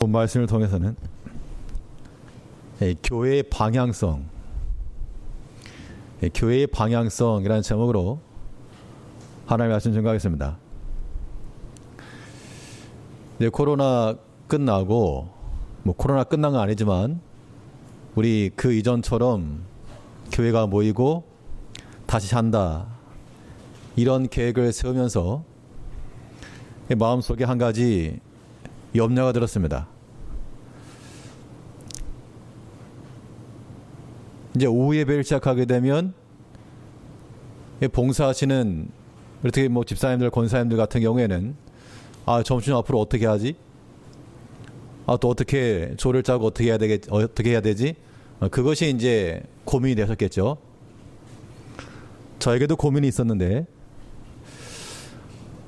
본 말씀을 통해서는 교회의 방향성, 교회의 방향성이라는 제목으로 하나님의 말씀 증거하겠습니다. 코로나 끝나고, 코로나 끝난 건 아니지만 우리 그 이전처럼 교회가 모이고 다시 산다, 이런 계획을 세우면서 마음속에 한 가지 염려가 들었습니다. 이제 오후 예배를 시작하게 되면 봉사하시는 어떻게 집사님들, 권사님들 같은 경우에는 점심 앞으로 어떻게 하지? 또 어떻게 조를 짜고 어떻게 해야 되지? 그것이 이제 고민이 되셨겠죠. 저에게도 고민이 있었는데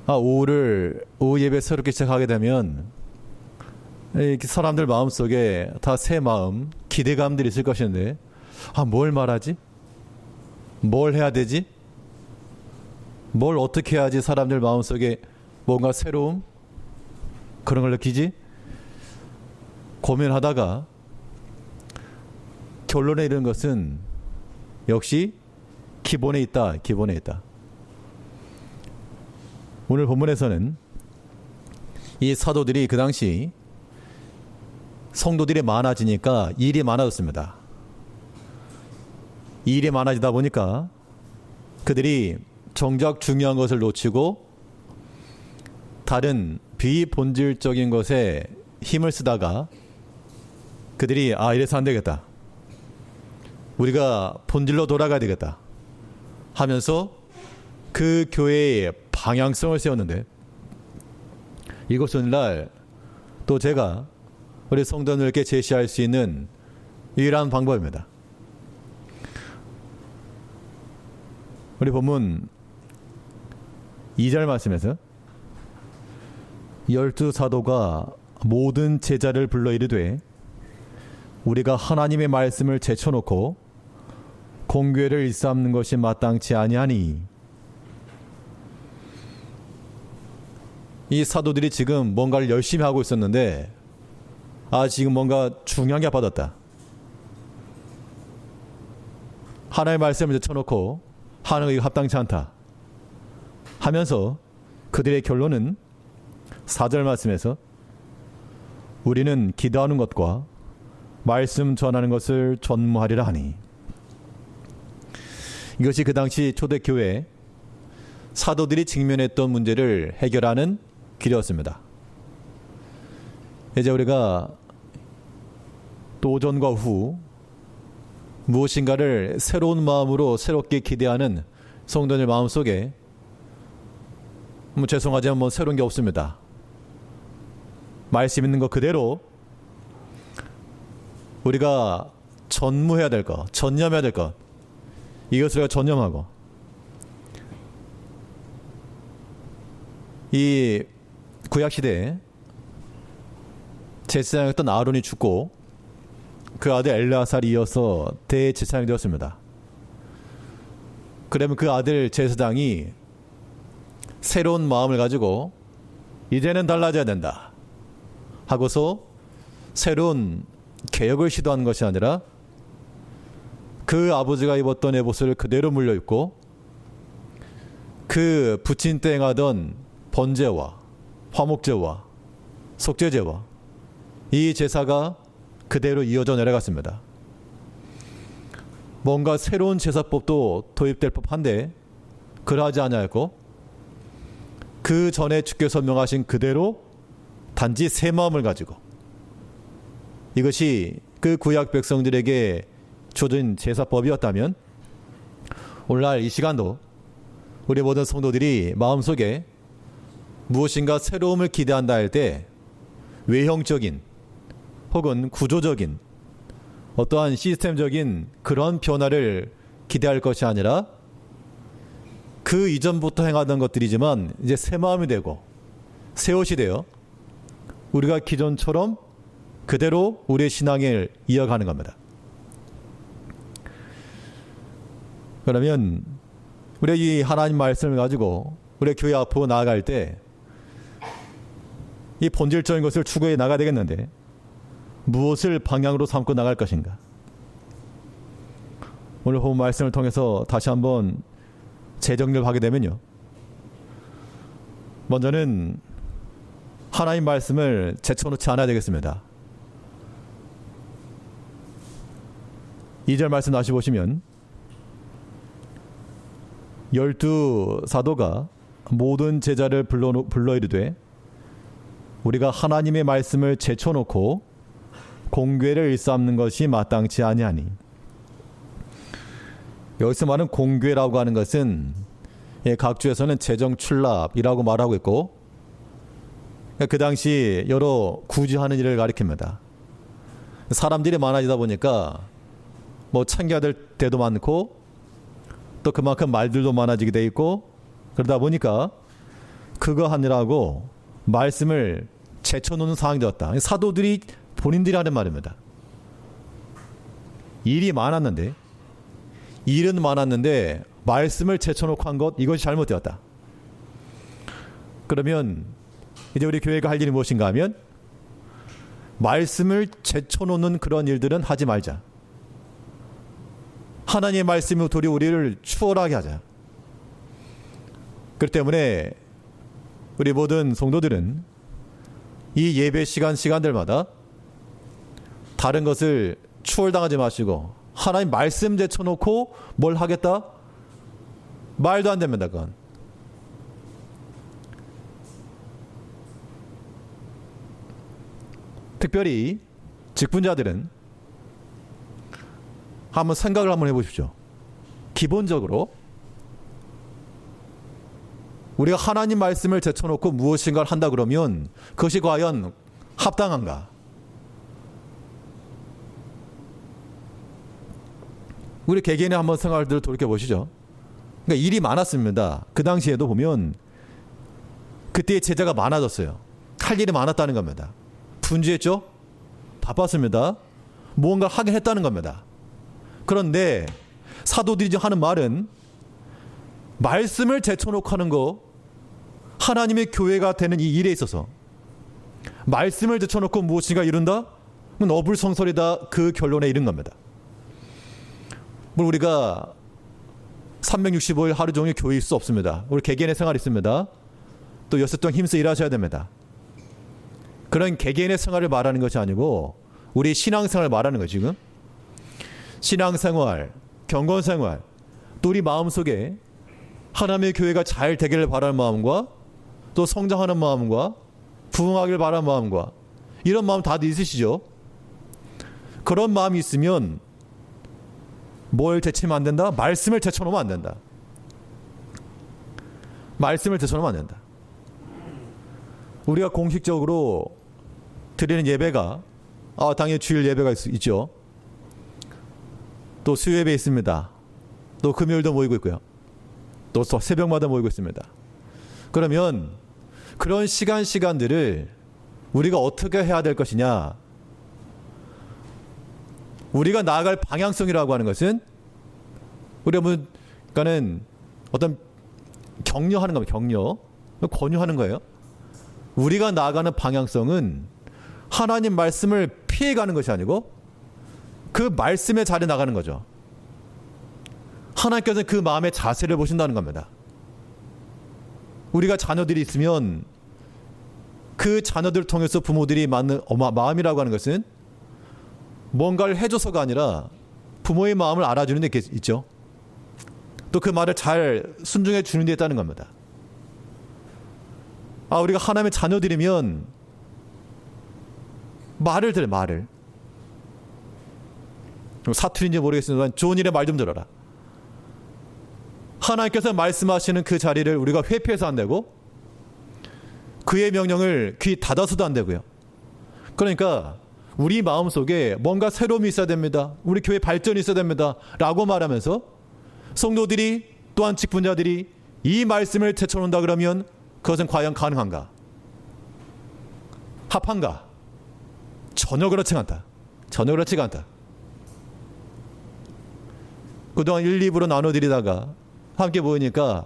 오후 예배 새롭게 시작하게 되면 사람들 마음속에 다 새 마음, 기대감들이 있을 것인데 뭘 말하지? 뭘 해야 되지? 뭘 어떻게 해야지 사람들 마음속에 뭔가 새로움? 그런 걸 느끼지? 고민하다가 결론에 이른 것은 역시 기본에 있다. 기본에 있다. 오늘 본문에서는 이 사도들이 그 당시 성도들이 많아지니까 일이 많아졌습니다. 일이 많아지다 보니까 그들이 정작 중요한 것을 놓치고 다른 비본질적인 것에 힘을 쓰다가 그들이 이래서 안 되겠다, 우리가 본질로 돌아가야 되겠다 하면서 그 교회의 방향성을 세웠는데, 이것은 오늘날 또 제가 우리 성도들께 제시할 수 있는 유일한 방법입니다. 우리 본문 2절 말씀에서 12사도가 모든 제자를 불러 이르되 우리가 하나님의 말씀을 제쳐놓고 공교회를 일삼는 것이 마땅치 아니하니, 이 사도들이 지금 뭔가를 열심히 하고 있었는데 지금 뭔가 중요한 게 받았다. 하나님의 말씀을 제쳐놓고 하는 거 합당치 않다 하면서 그들의 결론은 4절 말씀에서 우리는 기도하는 것과 말씀 전하는 것을 전무하리라 하니, 이것이 그 당시 초대교회 사도들이 직면했던 문제를 해결하는 길이었습니다. 이제 우리가 또 오전과 후 무엇인가를 새로운 마음으로 새롭게 기대하는 성도들 마음속에 죄송하지만 새로운 게 없습니다. 말씀 있는 것 그대로 우리가 전무해야 될 것, 전념해야 될 것, 이것을 우리가 전념하고, 이 구약시대에 제사장이었던 아론이 죽고 그 아들 엘르아살이 이어서 대제사장이 되었습니다. 그러면 그 아들 제사장이 새로운 마음을 가지고 이제는 달라져야 된다 하고서 새로운 개혁을 시도하는 것이 아니라 그 아버지가 입었던 에봇을 그대로 물려입고 그 부친 때 행하던 번제와 화목제와 속죄제와 이 제사가 그대로 이어져 내려갔습니다. 뭔가 새로운 제사법도 도입될 법한데 그러하지 않았고, 그 전에 주께서 명하신 그대로 단지 새 마음을 가지고, 이것이 그 구약 백성들에게 주어진 제사법이었다면 오늘날 이 시간도 우리 모든 성도들이 마음속에 무엇인가 새로움을 기대한다 할 때 외형적인 혹은 구조적인 어떠한 시스템적인 그런 변화를 기대할 것이 아니라 그 이전부터 행하던 것들이지만 이제 새 마음이 되고 새 옷이 되어 우리가 기존처럼 그대로 우리의 신앙을 이어가는 겁니다. 그러면 우리가 이 하나님 말씀을 가지고 우리 교회 앞으로 나아갈 때 이 본질적인 것을 추구해 나가야 되겠는데, 무엇을 방향으로 삼고 나갈 것인가? 오늘 본 말씀을 통해서 다시 한번 재정리를 하게 되면요. 먼저는 하나님 말씀을 제쳐놓지 않아야 되겠습니다. 2절 말씀 다시 보시면 12사도가 모든 제자를 불러 이르되 우리가 하나님의 말씀을 제쳐놓고 공궤를 일삼는 것이 마땅치 아니하니. 여기서 말하는 공궤라고 하는 것은 각주에서는 재정출납이라고 말하고 있고, 그 당시 여러 구제하는 일을 가리킵니다. 사람들이 많아지다 보니까 뭐 챙겨야 될 때도 많고 또 그만큼 말들도 많아지게 돼 있고, 그러다 보니까 그거 하느라고 말씀을 제쳐놓는 상황이 되었다. 사도들이 본인들이 하는 말입니다. 일은 많았는데 말씀을 제쳐놓고 한 것, 이것이 잘못되었다. 그러면 이제 우리 교회가 할 일이 무엇인가 하면 말씀을 제쳐놓는 그런 일들은 하지 말자. 하나님의 말씀이 도리 우리를 추월하게 하자. 그렇기 때문에 우리 모든 성도들은 이 예배 시간들마다 다른 것을 추월당하지 마시고 하나님 말씀 제쳐놓고 뭘 하겠다? 말도 안 됩니다. 그건. 특별히 직분자들은 한번 생각을 한번 해보십시오. 기본적으로 우리가 하나님 말씀을 제쳐놓고 무엇인가를 한다 그러면 그것이 과연 합당한가? 우리 개개인의 한번 생각을 돌이켜보시죠. 그러니까 일이 많았습니다. 그 당시에도 보면 그때의 제자가 많아졌어요. 할 일이 많았다는 겁니다. 분주했죠? 바빴습니다. 무언가를 하긴 했다는 겁니다. 그런데 사도들이 하는 말은 말씀을 제쳐놓고 하는 거, 하나님의 교회가 되는 이 일에 있어서 말씀을 제쳐놓고 무엇인가 이룬다? 그건 어불성설이다. 그 결론에 이른 겁니다. 물론 우리가 365일 하루 종일 교회일 수 없습니다. 우리 개개인의 생활이 있습니다. 또 여섯 동안 힘써 일하셔야 됩니다. 그런 개개인의 생활을 말하는 것이 아니고 우리 신앙생활을 말하는 거죠. 지금 신앙생활, 경건생활, 또 우리 마음속에 하나님의 교회가 잘 되기를 바라는 마음과 또 성장하는 마음과 부흥하기를 바라는 마음과 이런 마음 다들 있으시죠? 그런 마음이 있으면 뭘 제치면 안 된다? 말씀을 제쳐놓으면 안 된다. 말씀을 제쳐놓으면 안 된다. 우리가 공식적으로 드리는 예배가 당연히 주일 예배가 있죠. 또 수요 예배 있습니다. 또 금요일도 모이고 있고요. 또 새벽마다 모이고 있습니다. 그러면 그런 시간들을 우리가 어떻게 해야 될 것이냐? 우리가 나아갈 방향성이라고 하는 것은 그러니까는 어떤 격려하는 겁니다. 권유하는 거예요. 우리가 나아가는 방향성은 하나님 말씀을 피해가는 것이 아니고 그 말씀의 자리에 나가는 거죠. 하나님께서는 그 마음의 자세를 보신다는 겁니다. 우리가 자녀들이 있으면 그 자녀들을 통해서 부모들이 맞는 마음이라고 하는 것은 뭔가를 해줘서가 아니라 부모의 마음을 알아주는 데 있죠. 또 그 말을 잘 순종해 주는 데 있다는 겁니다. 우리가 하나님의 자녀들이면 말을 들어, 말을. 사투리인지 모르겠지만 좋은 일에 말 좀 들어라. 하나님께서 말씀하시는 그 자리를 우리가 회피해서 안 되고 그의 명령을 귀 닫아서도 안 되고요. 그러니까 우리 마음속에 뭔가 새로움이 있어야 됩니다. 우리 교회 발전이 있어야 됩니다. 라고 말하면서 성도들이 또한 직분자들이 이 말씀을 제쳐놓는다 그러면 그것은 과연 가능한가? 합한가? 전혀 그렇지 않다. 전혀 그렇지가 않다. 그동안 1, 2부로 나눠드리다가 함께 모이니까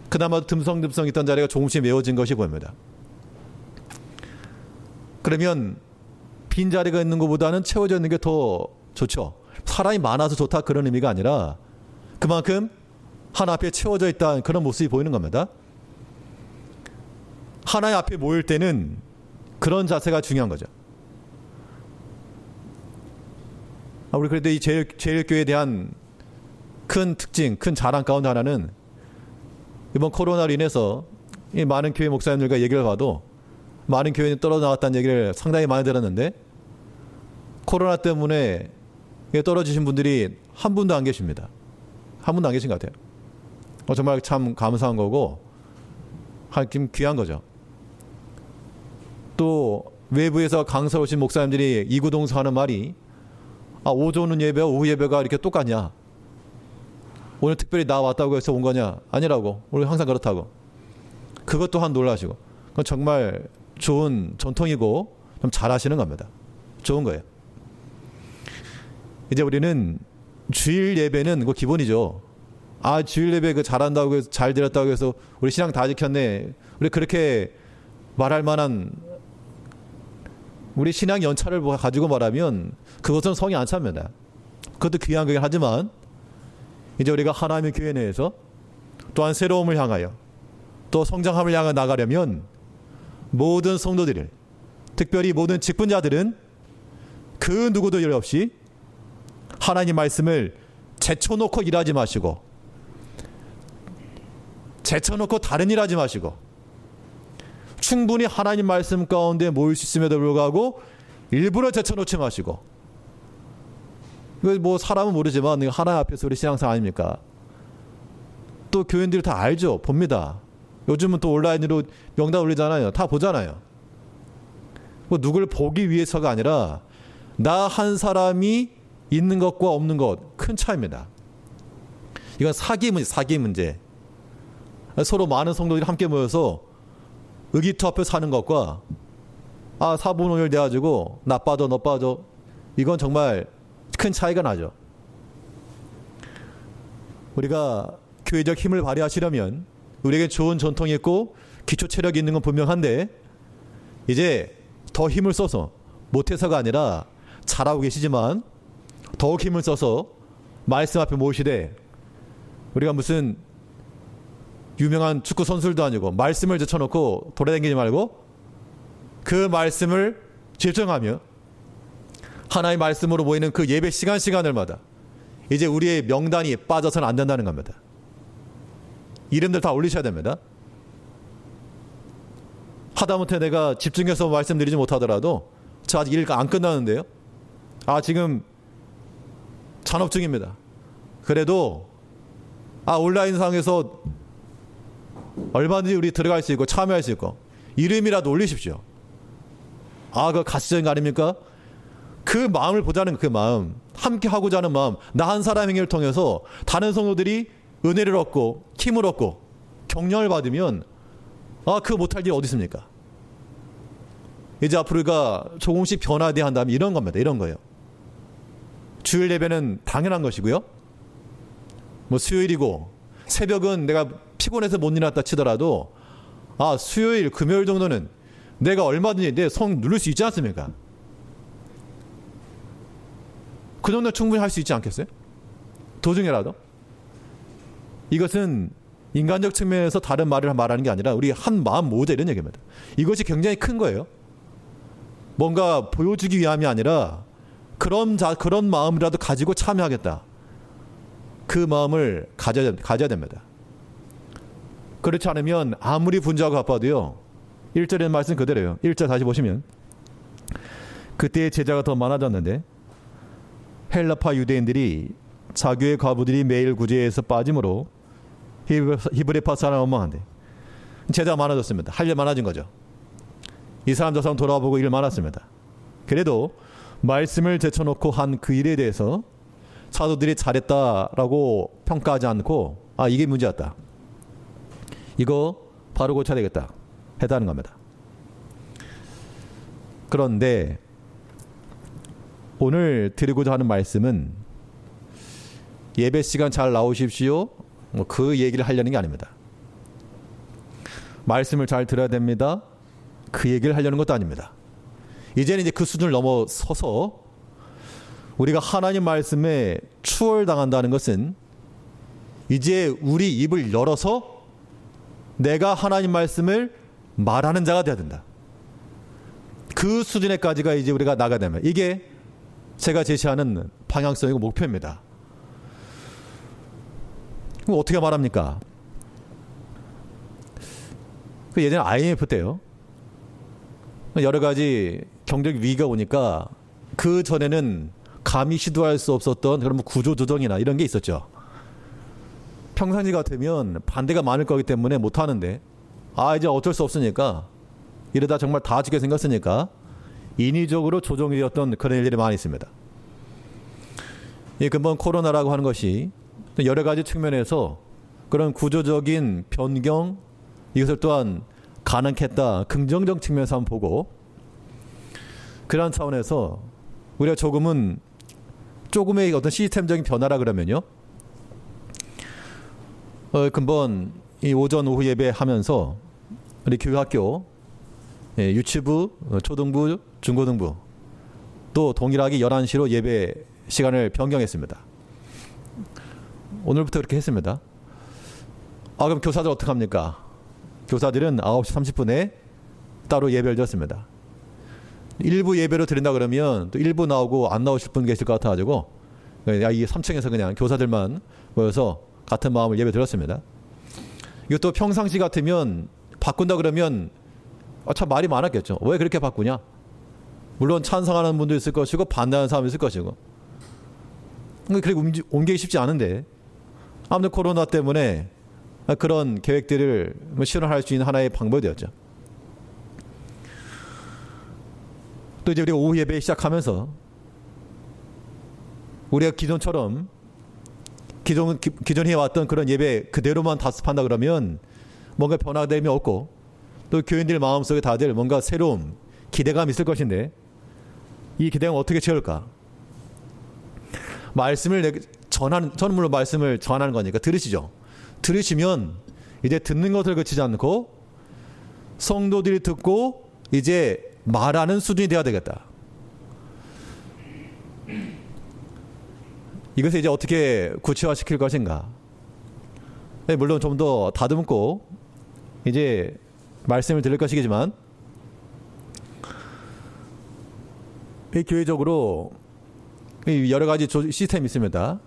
그나마 듬성듬성 있던 자리가 조금씩 메워진 것이 보입니다. 그러면 빈자리가 있는 것보다는 채워져 있는 게 더 좋죠. 사람이 많아서 좋다 그런 의미가 아니라 그만큼 하나 앞에 채워져 있다 그런 모습이 보이는 겁니다. 하나의 앞에 모일 때는 그런 자세가 중요한 거죠. 우리 그래도 이 제일교회에 대한 큰 특징, 큰 자랑 가운데 하나는 이번 코로나로 인해서 이 많은 교회 목사님들과 얘기를 봐도 많은 교회는 떨어져 나왔다는 얘기를 상당히 많이 들었는데 코로나 때문에 떨어지신 분들이 한 분도 안 계십니다. 한 분도 안 계신 것 같아요. 정말 참 감사한 거고 좀 귀한 거죠. 또 외부에서 강사 오신 목사님들이 이구동성하는 말이 오전 오는 예배와 오후 예배가 이렇게 똑같냐? 오늘 특별히 나 왔다고 해서 온 거냐? 아니라고. 우리 항상 그렇다고. 그것 또한 놀라시고. 그건 정말 좋은 전통이고 좀 잘하시는 겁니다. 좋은 거예요. 이제 우리는 주일 예배는 그거 기본이죠. 주일 예배 그 잘한다고 해서 잘 드렸다고 해서 우리 신앙 다 지켰네. 우리 그렇게 말할 만한 우리 신앙 연차를 가지고 말하면 그것은 성이 안 찹니다. 그것도 귀한 거긴 하지만 이제 우리가 하나님의 교회 내에서 또한 새로움을 향하여 또 성장함을 향해 나가려면 모든 성도들, 특별히 모든 직분자들은 그 누구도 일 없이 하나님 말씀을 제쳐놓고 일하지 마시고 제쳐놓고 다른 일 하지 마시고 충분히 하나님 말씀 가운데 모일 수 있음에도 불구하고 일부러 제쳐놓지 마시고 이거 뭐 사람은 모르지만 하나님 앞에서 우리 신앙생 아닙니까? 또 교인들이 다 알죠. 봅니다. 요즘은 또 온라인으로 명단 올리잖아요. 다 보잖아요. 뭐 누굴 보기 위해서가 아니라 나 한 사람이 있는 것과 없는 것 큰 차이입니다. 이건 사기 문제. 서로 많은 성도들이 함께 모여서 의기투합해서 사는 것과 사분오열 돼가지고 나 빠져 너 빠져 이건 정말 큰 차이가 나죠. 우리가 교회적 힘을 발휘하시려면 우리에게 좋은 전통이 있고 기초 체력이 있는 건 분명한데 이제 더 힘을 써서 못해서가 아니라 잘하고 계시지만 더욱 힘을 써서 말씀 앞에 모시되 우리가 무슨 유명한 축구 선수들도 아니고 말씀을 제쳐놓고 돌아다니지 말고 그 말씀을 집중하며 하나의 말씀으로 모이는 그 예배 시간들마다 이제 우리의 명단이 빠져서는 안 된다는 겁니다. 이름들 다 올리셔야 됩니다. 하다못해 내가 집중해서 말씀드리지 못하더라도 저 아직 일 안 끝나는데요. 지금 잔업 중입니다. 그래도 온라인상에서 얼마든지 우리 들어갈 수 있고 참여할 수 있고 이름이라도 올리십시오. 그 가시적인 거 아닙니까? 그 마음을 보자는 그 마음, 함께 하고자 하는 마음, 나 한 사람 행위를 통해서 다른 성도들이 은혜를 얻고 힘을 얻고 격려를 받으면 그 못할 일이 어디 있습니까? 이제 앞으로 우리가 조금씩 변화돼야 한다면 이런 겁니다. 이런 거예요. 주일 예배는 당연한 것이고요. 뭐 수요일이고 새벽은 내가 피곤해서 못 일어났다 치더라도 수요일 금요일 정도는 내가 얼마든지 내 성 누릴 수 있지 않습니까? 그 정도 충분히 할 수 있지 않겠어요? 도중에라도. 이것은 인간적 측면에서 다른 말을 말하는 게 아니라 우리 한 마음 모으자 이런 얘기입니다. 이것이 굉장히 큰 거예요. 뭔가 보여주기 위함이 아니라 그런 마음이라도 가지고 참여하겠다. 그 마음을 가져야 됩니다. 그렇지 않으면 아무리 분주하고 바빠도요. 1절의 말씀 그대로예요. 1절 다시 보시면 그때의 제자가 더 많아졌는데 헬라파 유대인들이 자교의 과부들이 매일 구제에서 빠짐으로 히브리파 사람 원망한데 제자가 많아졌습니다. 할 일 많아진 거죠. 이 사람 저 사람 돌아보고 일 많았습니다. 그래도 말씀을 제쳐놓고 한 그 일에 대해서 사도들이 잘했다라고 평가하지 않고 이게 문제였다. 이거 바로 고쳐야 되겠다. 했다는 겁니다. 그런데 오늘 드리고자 하는 말씀은 예배 시간 잘 나오십시오. 그 얘기를 하려는 게 아닙니다. 말씀을 잘 들어야 됩니다. 그 얘기를 하려는 것도 아닙니다. 이제는 이제 그 수준을 넘어서서 우리가 하나님 말씀에 추월당한다는 것은 이제 우리 입을 열어서 내가 하나님 말씀을 말하는 자가 되어야 된다. 그 수준에까지가 이제 우리가 나가야 되면 이게 제가 제시하는 방향성이고 목표입니다. 그럼 어떻게 말합니까? 예전에 IMF 때요. 여러 가지 경제적 위기가 오니까 그 전에는 감히 시도할 수 없었던 그런 구조조정이나 이런 게 있었죠. 평상시 같으면 반대가 많을 거기 때문에 못 하는데 이제 어쩔 수 없으니까 이러다 정말 다 죽게 생겼으니까 인위적으로 조정이 되었던 그런 일들이 많이 있습니다. 이 근본 코로나라고 하는 것이 여러 가지 측면에서 그런 구조적인 변경 이것을 또한 가능했다 긍정적 측면에서 한번 보고 그런 차원에서 우리가 조금의 어떤 시스템적인 변화라 그러면요. 근본 이 오전 오후 예배 하면서 우리 교회학교 유치부, 초등부, 중고등부 또 동일하게 11시로 예배 시간을 변경했습니다. 오늘부터 그렇게 했습니다. 그럼 교사들 어떻게 합니까? 교사들은 9시 30분에 따로 예배를 드렸습니다. 일부 예배로 드린다 그러면 또 일부 나오고 안 나오실 분 계실 것 같아가지고 이 3층에서 그냥 교사들만 모여서 같은 마음을 예배 드렸습니다. 이것도 평상시 같으면 바꾼다 그러면 참 말이 많았겠죠. 왜 그렇게 바꾸냐? 물론 찬성하는 분도 있을 것이고 반대하는 사람도 있을 것이고 그렇게 옮기기 쉽지 않은데 아무튼 코로나 때문에 그런 계획들을 실현할 수 있는 하나의 방법이 되었죠. 또 이제 우리가 오후 예배 시작하면서 우리가 기존처럼 기존 해왔던 그런 예배 그대로만 다습한다 그러면 뭔가 변화됨이 없고 또 교인들 마음속에 다들 뭔가 새로운 기대감이 있을 것인데 이 기대감을 어떻게 채울까? 말씀을 저는 물론 말씀을 전하는 거니까 들으시죠. 들으시면 이제 듣는 것을 그치지 않고 성도들이 듣고 이제 말하는 수준이 되어야 되겠다. 이것을 이제 어떻게 구체화시킬 것인가? 물론 좀 더 다듬고 이제 말씀을 들을 것이지만 교회적으로 여러 가지 시스템이 있습니다.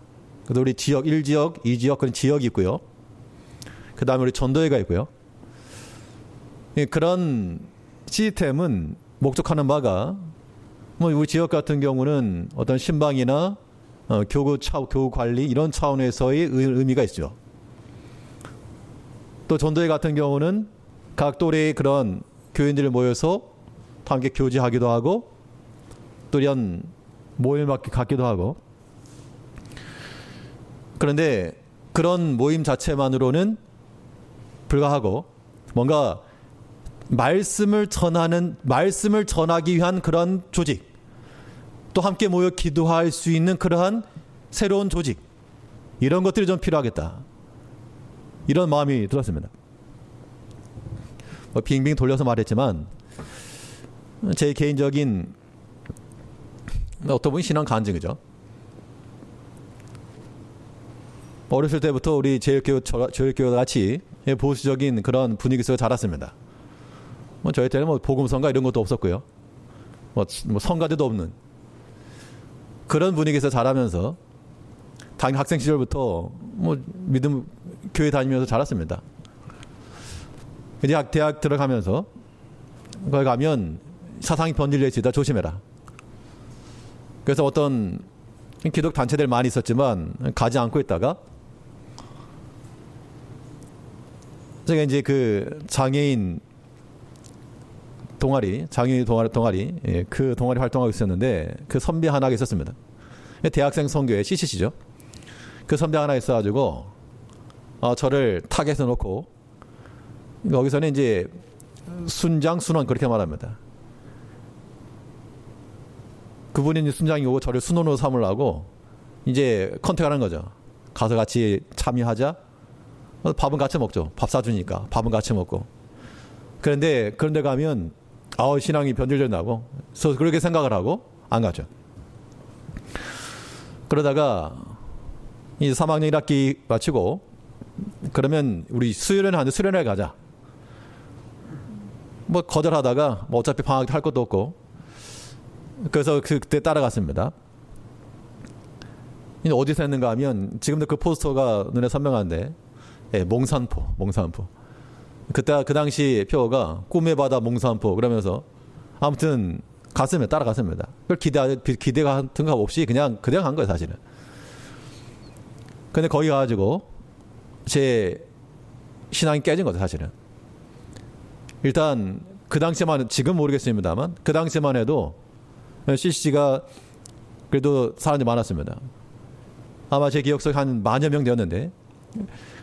그래서 우리 지역 1지역, 2지역 그런 지역이 있고요. 그 다음에 우리 전도회가 있고요. 그런 시스템은 목적하는 바가 우리 지역 같은 경우는 어떤 신방이나 교구 관리 이런 차원에서의 의미가 있죠. 또 전도회 같은 경우는 각 또래의 그런 교인들을 모여서 함께 교제하기도 하고 또 이런 모임을 갖기도 하고 그런데 그런 모임 자체만으로는 불가하고 뭔가 말씀을 전하기 위한 그런 조직 또 함께 모여 기도할 수 있는 그러한 새로운 조직 이런 것들이 좀 필요하겠다. 이런 마음이 들었습니다. 빙빙 돌려서 말했지만 제 개인적인 어떤 분이 신앙 간증이죠. 어렸을 때부터 우리 제일교회 같이 보수적인 그런 분위기 속에 자랐습니다. 저희 때는 복음성가 이런 것도 없었고요. 성가대도 없는 그런 분위기에서 자라면서 당연히 학생 시절부터 믿음 교회 다니면서 자랐습니다. 이제 대학 들어가면서 거기 가면 사상이 변질될지다 조심해라. 그래서 어떤 기독 단체들 많이 있었지만 가지 않고 있다가 제가 이제 그 장애인 동아리 그 동아리 활동하고 있었는데 그 선배 하나가 있었습니다. 대학생 선교회 CCC죠. 그 선배 하나 있어가지고 저를 타겟에 놓고 거기서는 이제 순원 그렇게 말합니다. 그분이 이제 순장이고 저를 순원으로 삼으려고 이제 컨택하는 거죠. 가서 같이 참여하자. 밥은 같이 먹죠. 밥 사주니까 밥은 같이 먹고. 그런데 그런데 가면 신앙이 변질된다고. 그래서 그렇게 생각을 하고 안 가죠. 그러다가 이 3학년 1학기 마치고 그러면 우리 수련회 하는데 수련회 가자. 뭐 거절하다가 뭐 어차피 방학 할 것도 없고 그래서 그때 따라갔습니다. 어디서 했는가 하면 지금도 그 포스터가 눈에 선명한데 몽산포. 그때 그 당시 표어가 꿈의 바다 몽산포 그러면서 아무튼 갔으면 따라갔습니다. 그걸 기대 같은 거 없이 그냥 간 거예요 사실은. 근데 거기 가가지고 제 신앙이 깨진 거죠 사실은. 일단 그 당시만 지금 모르겠습니다만 그 당시만 해도 CC가 그래도 사람들이 많았습니다. 아마 제 기억 속에 한 10,000여 명 되었는데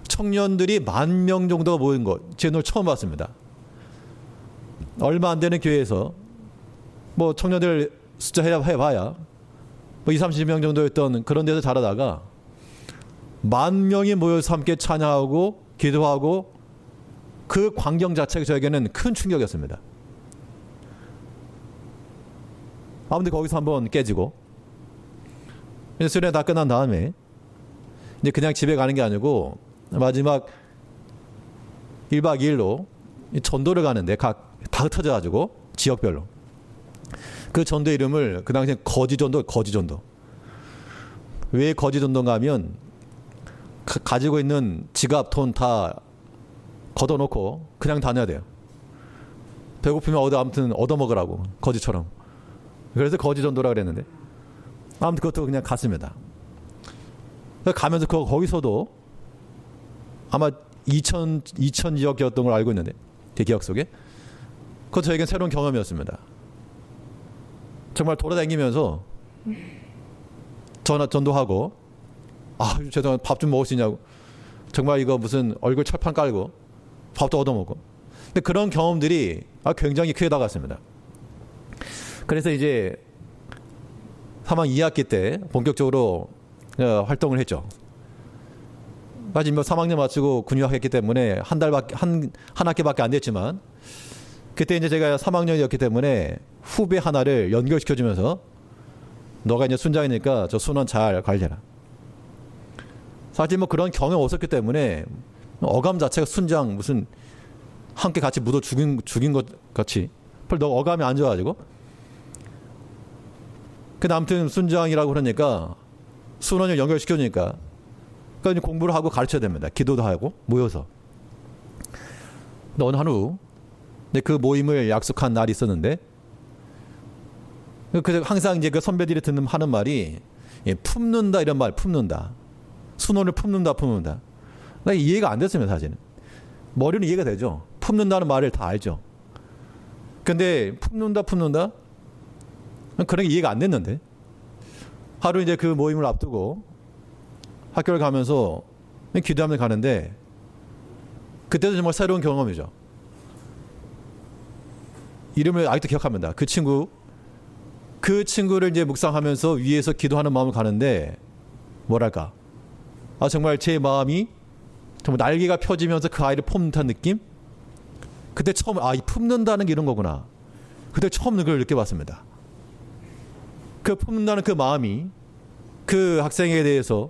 청년들이 10,000명 정도가 모인 것 제 눈을 처음 봤습니다. 얼마 안 되는 교회에서 뭐 청년들 숫자 해봐야 뭐 20-30명 정도였던 그런 데서 자라다가 10,000명이 모여서 함께 찬양하고 기도하고 그 광경 자체가 저에게는 큰 충격이었습니다. 아무튼 거기서 한번 깨지고 수련회 다 끝난 다음에 이제 그냥 집에 가는 게 아니고 마지막 1박 2일로 전도를 가는데 다 흩어져가지고 지역별로 그 전도 이름을 그 당시에 거지전도. 왜 거지전도인가 하면 가지고 있는 지갑 돈 다 걷어놓고 그냥 다녀야 돼요. 배고프면 아무튼 얻어먹으라고 거지처럼. 그래서 거지전도라 그랬는데 아무튼 그것도 그냥 갔습니다. 가면서 거기서도 아마 2000 지역이었던 걸 알고 있는데 제 기억 속에 그것도 저에겐 새로운 경험이었습니다. 정말 돌아다니면서 전도하고 죄송합니다. 밥 좀 먹을 수 있냐고 정말 이거 무슨 얼굴 철판 깔고 밥도 얻어먹고 근데 그런 경험들이 굉장히 크게 다가왔습니다. 그래서 이제 3학 2학기 때 본격적으로 활동을 했죠. 아직 뭐 3학년 마치고 군유학했기 때문에 한 학기밖에 안 됐지만 그때 이제 제가 3학년이었기 때문에 후배 하나를 연결시켜주면서 너가 이제 순장이니까 저 순원 잘 관리해라. 사실 뭐 그런 경험 없었기 때문에 어감 자체가 순장 무슨 함께 같이 묻어 죽인 것 같이 별로 어감이 안 좋아가지고 근데 아무튼 순장이라고 그러니까 순원을 연결시켜주니까 그러니까 공부를 하고 가르쳐야 됩니다. 기도도 하고 모여서. 근데 어느 한후 그 모임을 약속한 날이 있었는데 항상 이제 그 선배들이 하는 말이 품는다 이런 말 품는다. 순원을 품는다. 나 이해가 안 됐습니다 사실은. 머리는 이해가 되죠. 품는다는 말을 다 알죠. 근데 품는다 그런 게 이해가 안 됐는데 하루 이제 그 모임을 앞두고 학교를 가면서 기도하면서 가는데 그때도 정말 새로운 경험이죠. 이름을 아직도 기억합니다. 그 친구를 이제 묵상하면서 위에서 기도하는 마음을 가는데 뭐랄까 정말 제 마음이 정말 날개가 펴지면서 그 아이를 품는 듯한 느낌? 그때 처음 이 품는다는 게 이런 거구나. 그때 처음 그걸 느껴봤습니다. 그 품는다는 그 마음이 그 학생에 대해서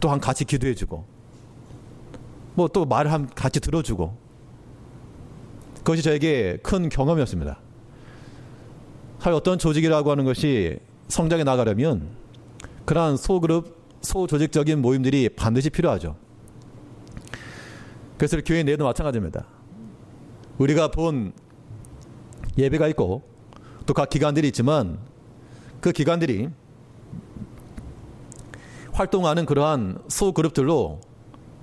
또한 같이 기도해주고 뭐 또 말을 같이 들어주고 그것이 저에게 큰 경험이었습니다. 사실 어떤 조직이라고 하는 것이 성장해 나가려면 그러한 소그룹, 소조직적인 모임들이 반드시 필요하죠. 그래서 교회 내도 마찬가지입니다. 우리가 본 예배가 있고 또 각 기관들이 있지만 그 기관들이 활동하는 그러한 소그룹들로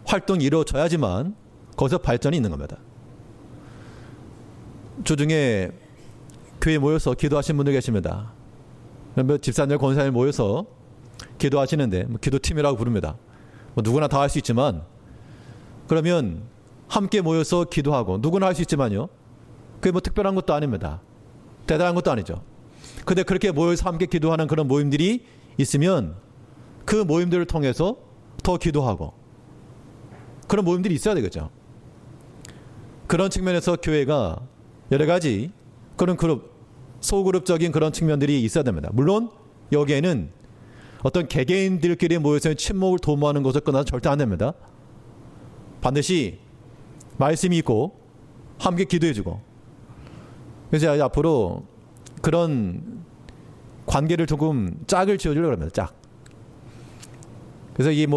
활동이 이루어져야지만 거기서 발전이 있는 겁니다. 주중에 교회에 모여서 기도하시는 분들 계십니다. 집사님, 권사님 모여서 기도하시는데 기도팀이라고 부릅니다. 누구나 다 할 수 있지만 그러면 함께 모여서 기도하고 누구나 할 수 있지만요. 그게 특별한 것도 아닙니다. 대단한 것도 아니죠. 근데 그렇게 모여서 함께 기도하는 그런 모임들이 있으면 그 모임들을 통해서 더 기도하고 그런 모임들이 있어야 되겠죠. 그런 측면에서 교회가 여러 가지 그런 그룹, 소그룹적인 그런 측면들이 있어야 됩니다. 물론 여기에는 어떤 개개인들끼리 모여서 친목을 도모하는 것을 끊어서 절대 안 됩니다. 반드시 말씀이 있고 함께 기도해주고, 그래서 앞으로 그런 관계를 조금 짝을 지어주려고 합니다. 짝. 그래서 이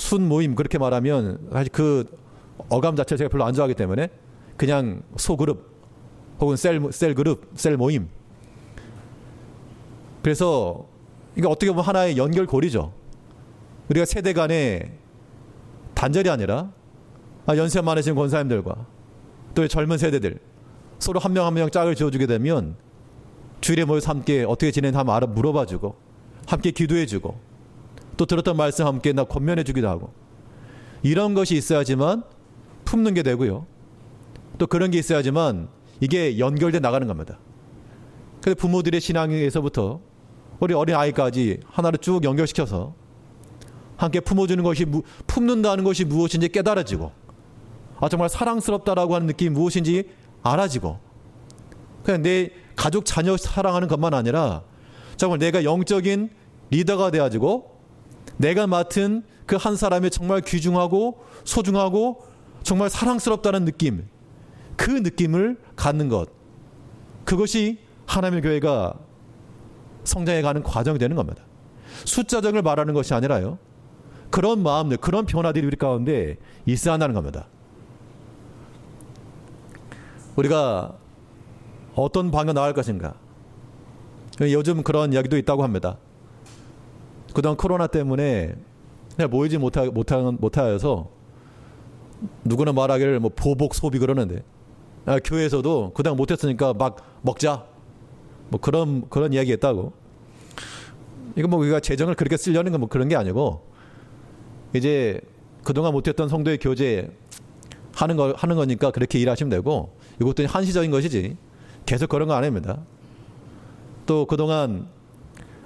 순 모임 그렇게 말하면 사실 그 어감 자체를 제가 별로 안 좋아하기 때문에 그냥 소그룹 혹은 셀 그룹, 셀 모임. 그래서 이게 어떻게 보면 하나의 연결고리죠. 우리가 세대 간의 단절이 아니라 연세 많으신 권사님들과 또 젊은 세대들 서로 한 명 한 명 짝을 지어주게 되면 주일에 모여서 함께 어떻게 지내는지 한번 물어봐주고 함께 기도해주고 또 들었던 말씀 함께 권면해주기도 하고, 이런 것이 있어야지만 품는 게 되고요. 또 그런 게 있어야지만 이게 연결돼 나가는 겁니다. 그래서 부모들의 신앙에서부터 우리 어린 아이까지 하나를 쭉 연결시켜서 함께 품어주는 것이, 품는다는 것이 무엇인지 깨달아지고, 정말 사랑스럽다라고 하는 느낌이 무엇인지 알아지고, 그냥 내 가족 자녀 사랑하는 것만 아니라 정말 내가 영적인 리더가 되어지고 내가 맡은 그 한 사람이 정말 귀중하고 소중하고 정말 사랑스럽다는 느낌, 그 느낌을 갖는 것, 그것이 하나님의 교회가 성장해가는 과정이 되는 겁니다. 숫자적을 말하는 것이 아니라요, 그런 마음들, 그런 변화들이 우리 가운데 있어야 한다는 겁니다. 우리가 어떤 방향 나갈 것인가. 요즘 그런 이야기도 있다고 합니다. 그동안 코로나 때문에 모이지 못하여서 누구나 말하기를 보복 소비 그러는데, 교회에서도 그동안 못했으니까 막 먹자, 그런 이야기 했다고. 이거 우리가 재정을 그렇게 쓰려는 건 그런 게 아니고, 이제 그동안 못했던 성도의 교제 하는 거니까 그렇게 일하시면 되고, 이것도 한시적인 것이지 계속 그런 거 아닙니다. 또 그동안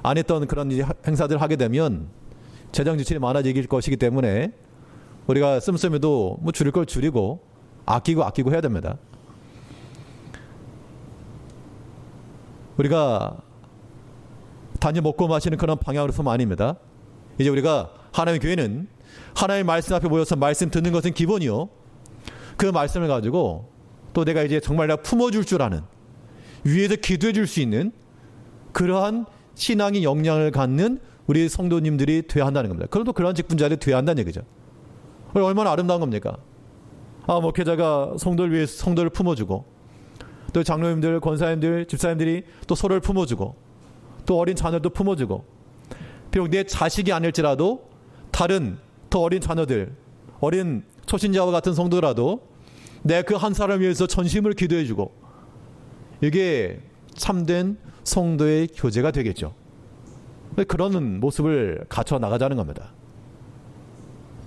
안 했던 그런 행사들 하게 되면 재정 지출이 많아질 것이기 때문에 우리가 씀씀이도 줄일 걸 줄이고 아끼고 해야 됩니다. 우리가 단지 먹고 마시는 그런 방향으로서는 아닙니다. 이제 우리가 하나님의 교회는 하나님의 말씀 앞에 모여서 말씀 듣는 것은 기본이요, 그 말씀을 가지고 또 내가 이제 정말 내가 품어줄 줄 아는, 위에서 기도해 줄 수 있는 그러한 신앙의 역량을 갖는 우리 성도님들이 돼야 한다는 겁니다. 그럼 또 그러한 직분자들이 돼야 한다는 얘기죠. 얼마나 아름다운 겁니까? 목회자가 성도를 위해 성도를 품어주고, 또 장로님들, 권사님들, 집사님들이 또 서로를 품어주고, 또 어린 자녀도 품어주고, 비록 내 자식이 아닐지라도 다른 더 어린 자녀들, 어린 초신자와 같은 성도라도 내가 그 한 사람을 위해서 전심을 기도해주고, 이게 참된 성도의 교제가 되겠죠. 그런 모습을 갖춰 나가자는 겁니다.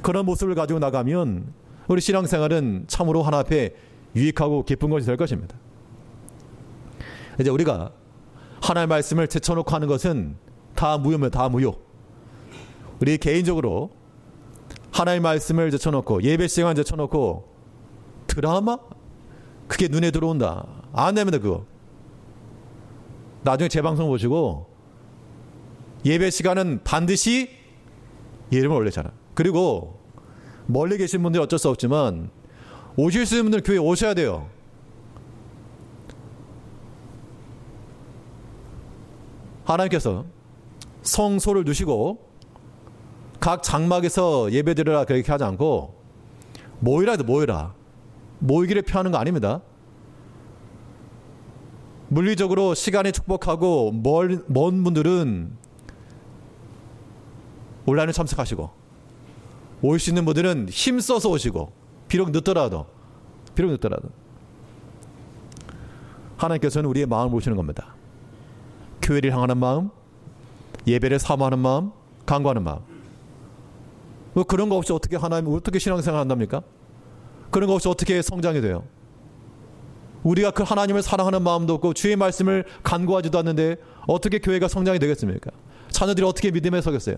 그런 모습을 가지고 나가면 우리 신앙생활은 참으로 하나 앞에 유익하고 기쁜 것이 될 것입니다. 이제 우리가 하나님의 말씀을 제쳐놓고 하는 것은 다 무효입니다. 다 무효. 우리 개인적으로 하나님의 말씀을 제쳐놓고 예배 시간 제쳐놓고 드라마? 그게 눈에 들어온다. 안 됩니다. 그거. 나중에 재방송 보시고 예배 시간은 반드시 이름을 올리잖아. 그리고 멀리 계신 분들이 어쩔 수 없지만 오실 수 있는 분들 교회 오셔야 돼요. 하나님께서 성소를 두시고 각 장막에서 예배드리라 그렇게 하지 않고 모이라. 모이기를 표하는 거 아닙니다. 물리적으로 시간이 축복하고 먼 분들은 온라인에 참석하시고, 올 수 있는 분들은 힘써서 오시고, 비록 늦더라도 하나님께서는 우리의 마음을 보시는 겁니다. 교회를 향하는 마음, 예배를 사모하는 마음, 간구하는 마음. 그런 거 없이 어떻게 어떻게 신앙생활 한답니까? 그런 거 없이 어떻게 성장이 돼요? 우리가 그 하나님을 사랑하는 마음도 없고 주의 말씀을 간구하지도 않는데 어떻게 교회가 성장이 되겠습니까? 자녀들이 어떻게 믿음에 서겠어요?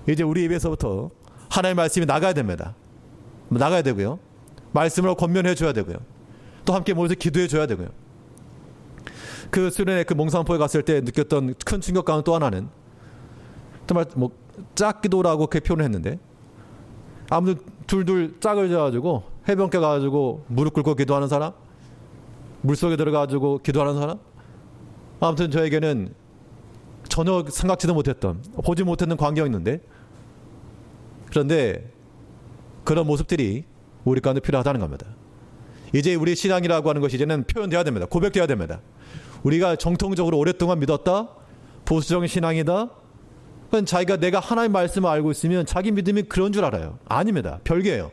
이제 우리 입에서부터 하나님의 말씀이 나가야 됩니다. 나가야 되고요. 말씀으로 권면해 줘야 되고요. 또 함께 모여서 기도해 줘야 되고요. 그 수련회 그 몽상포에 갔을 때 느꼈던 큰 충격 가운 또 하나는 정말 뭐 짝기도라고 그렇게 표현을 했는데 아무튼 둘둘 짝을 져가지고 해변가 가가지고 무릎 꿇고 기도하는 사람, 물속에 들어가가지고 기도하는 사람, 아무튼 저에게는 전혀 생각지도 못했던, 보지 못했던 광경이었는데, 그런데 그런 모습들이 우리 가운데 필요하다는 겁니다. 이제 우리 신앙이라고 하는 것이 이제는 표현돼야 됩니다. 고백돼야 됩니다. 우리가 정통적으로 오랫동안 믿었다, 보수적인 신앙이다, 그건 자기가 내가 하나님의 말씀을 알고 있으면 자기 믿음이 그런 줄 알아요. 아닙니다. 별개예요.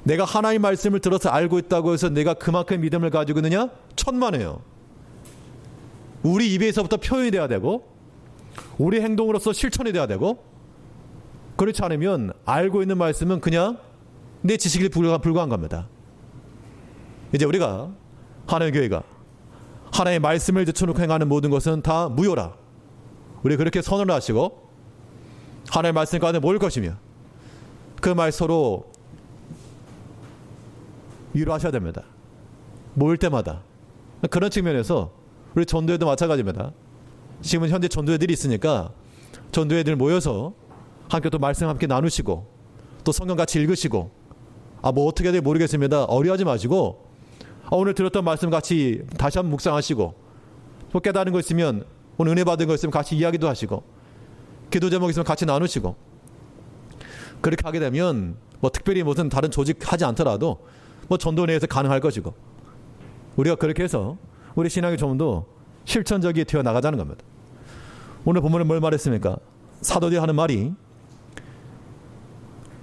내가 하나님의 말씀을 들어서 알고 있다고 해서 내가 그만큼 믿음을 가지고 있느냐? 천만에요. 우리 입에서부터 표현이 돼야 되고 우리 행동으로서 실천이 돼야 되고, 그렇지 않으면 알고 있는 말씀은 그냥 내 지식에 불과한 겁니다. 이제 우리가 하나님의 교회가 하나님의 말씀을 제쳐놓고 행하는 모든 것은 다 무효라, 우리 그렇게 선언을 하시고 하나님의 말씀 가운데 모일 것이며 그 말 서로 위로하셔야 됩니다. 모일 때마다. 그런 측면에서 우리 전도회도 마찬가지입니다. 지금은 현재 전도회들이 있으니까 전도회들 모여서 함께 또 말씀 함께 나누시고 또 성경 같이 읽으시고, 뭐 어떻게 해야 될지 모르겠습니다. 어려워하지 마시고 오늘 들었던 말씀 같이 다시 한번 묵상하시고, 또 깨달은 거 있으면 오늘 은혜 받은 거 있으면 같이 이야기도 하시고, 기도 제목 있으면 같이 나누시고, 그렇게 하게 되면 뭐 특별히 무슨 다른 조직 하지 않더라도 뭐 전도 내에서 가능할 것이고, 우리가 그렇게 해서 우리 신앙이 좀 더 실천적이 되어 나가자는 겁니다. 오늘 본문은 뭘 말했습니까? 사도들이 하는 말이,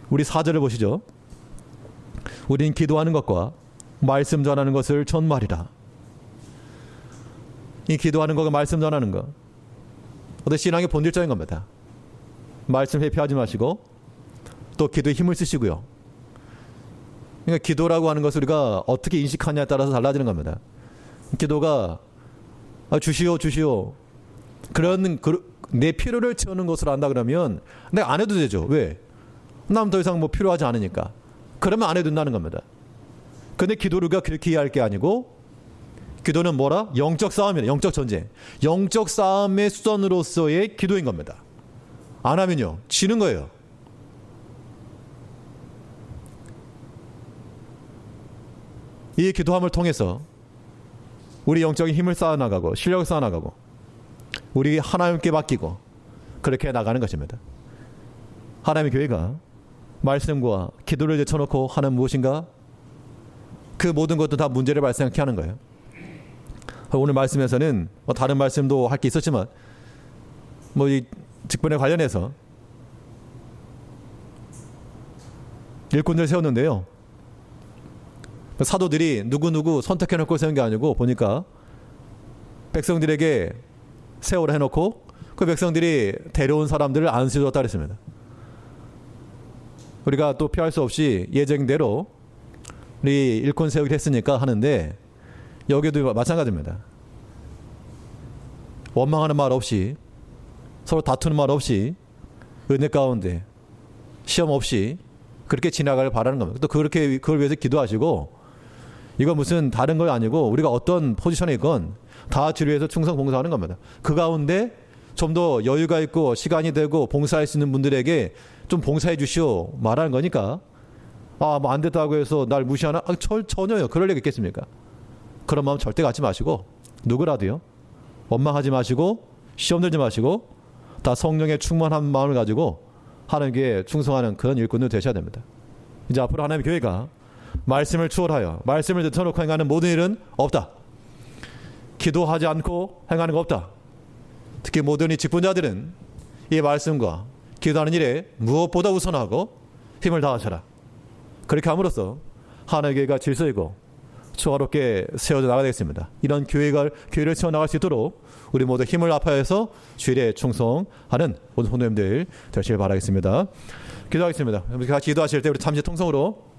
우리 4절을 보시죠. 우린 기도하는 것과 말씀 전하는 것을 전말이라. 이 기도하는 것과 말씀 전하는 것, 어떤 신앙의 본질적인 겁니다. 말씀 회피하지 마시고 또 기도에 힘을 쓰시고요. 그러니까 기도라고 하는 것을 우리가 어떻게 인식하냐에 따라서 달라지는 겁니다. 기도가 주시오 주시오, 그런 내 필요를 채우는 것으로 한다 그러면 내가 안 해도 되죠. 왜? 남 더 이상 뭐 필요하지 않으니까. 그러면 안 해도 된다는 겁니다. 근데 기도를 그렇게 이해할 게 아니고, 기도는 뭐라? 영적 싸움이에요. 영적 전쟁. 영적 싸움의 수단으로서의 기도인 겁니다. 안 하면요, 지는 거예요. 이 기도함을 통해서 우리 영적인 힘을 쌓아나가고 실력을 쌓아나가고 우리 하나님께 맡기고 그렇게 나가는 것입니다. 하나님의 교회가 말씀과 기도를 제쳐놓고 하는 무엇인가? 그 모든 것도 다 문제를 발생하게 하는 거예요. 오늘 말씀에서는 다른 말씀도 할 게 있었지만 이 직분에 관련해서 일꾼들을 세웠는데요. 사도들이 누구누구 선택해놓고 세운 게 아니고, 보니까 백성들에게 세우라 해놓고 그 백성들이 데려온 사람들을 안수해줬다 그랬습니다. 우리가 또 피할 수 없이 예정대로 우리 일꾼 세우기로 했으니까 하는데, 여기도 마찬가지입니다. 원망하는 말 없이, 서로 다투는 말 없이, 은혜 가운데 시험 없이 그렇게 지나가길 바라는 겁니다. 또 그렇게 그걸 위해서 기도하시고, 이건 무슨 다른 거 아니고 우리가 어떤 포지션에 있건 다 주를 위해서 충성 봉사하는 겁니다. 그 가운데 좀 더 여유가 있고 시간이 되고 봉사할 수 있는 분들에게 좀 봉사해 주시오 말하는 거니까, 뭐 안 됐다고 해서 날 무시하나? 전혀요. 그럴 리가 있겠습니까? 그런 마음 절대 갖지 마시고, 누구라도요, 원망하지 마시고 시험 들지 마시고 다 성령의 충만한 마음을 가지고 하나님께 충성하는 그런 일꾼들 되셔야 됩니다. 이제 앞으로 하나님의 교회가 말씀을 추월하여 말씀을 제쳐놓고 행하는 모든 일은 없다. 기도하지 않고 행하는 거 없다. 특히 모든 이 직분자들은 이 말씀과 기도하는 일에 무엇보다 우선하고 힘을 다하셔라. 그렇게 함으로써 하나님의 교회가 질서이고 초화롭게 세워져 나가야 되겠습니다. 이런 교회를 세워나갈 수 있도록 우리 모두 힘을 합하여서 주일에 충성하는 모든 성도님들 되시길 바라겠습니다. 기도하겠습니다. 같이 기도하실 때 우리 잠시 통성으로